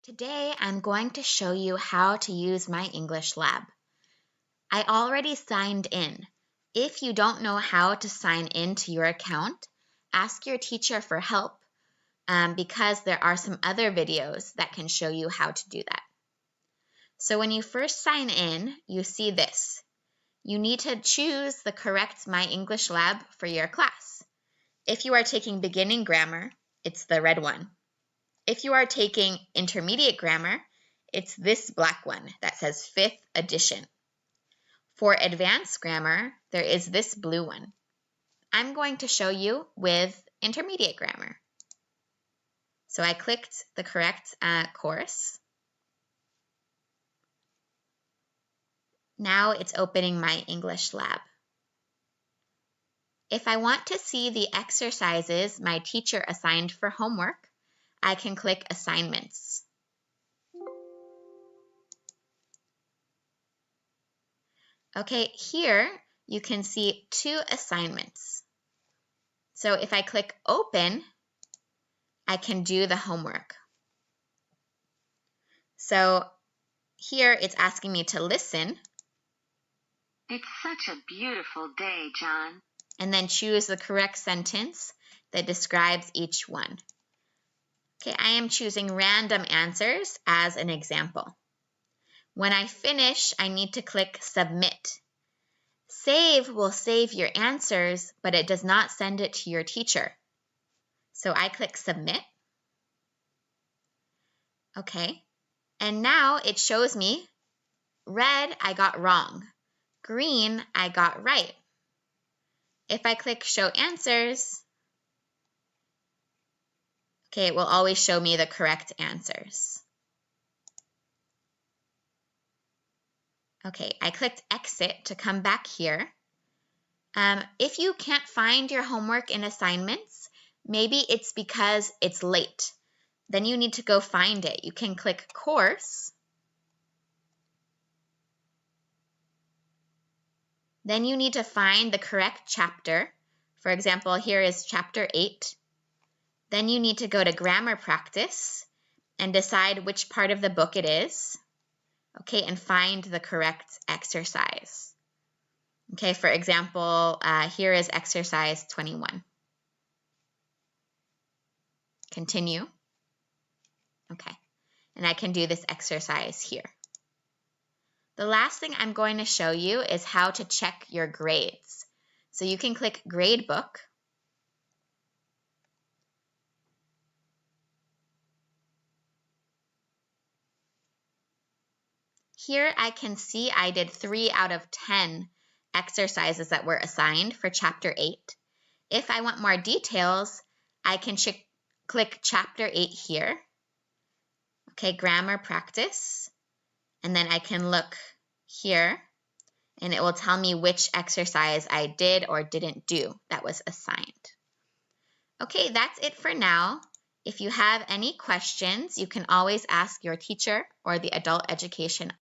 Today, I'm going to show you how to use My English Lab. I already signed in. If you don't know how to sign in to your account, ask your teacher for help because there are some other videos that can show you how to do that. So when you first sign in, you see this. You need to choose the correct My English Lab for your class. If you are taking beginning grammar, it's the red one. If you are taking intermediate grammar, it's this black one that says 5th edition. For advanced grammar, there is this blue one. I'm going to show you with intermediate grammar. So I clicked the correct course. Now it's opening My English Lab. If I want to see the exercises my teacher assigned for homework, I can click Assignments. Okay, here you can see 2 assignments. So if I click Open, I can do the homework. So here it's asking me to listen. It's such a beautiful day, John. And then choose the correct sentence that describes each one. Okay, I am choosing random answers as an example. When I finish, I need to click Submit. Save will save your answers, but it does not send it to your teacher. So I click Submit. Okay, and now it shows me red, I got wrong. Green, I got right. If I click Show Answers, okay, it will always show me the correct answers. Okay, I clicked Exit to come back here. If you can't find your homework in assignments, maybe it's because it's late. Then you need to go find it. You can click Course. Then you need to find the correct chapter. For example, here is Chapter 8. Then you need to go to Grammar Practice and decide which part of the book it is. Okay, and find the correct exercise. Okay, for example, here is exercise 21. Continue. Okay, and I can do this exercise here. The last thing I'm going to show you is how to check your grades. So you can click Gradebook. Here I can see I did 3 out of 10 exercises that were assigned for Chapter 8. If I want more details, I can click Chapter 8 here. Okay, Grammar Practice. And then I can look here, and it will tell me which exercise I did or didn't do that was assigned. Okay, that's it for now. If you have any questions, you can always ask your teacher or the Adult Education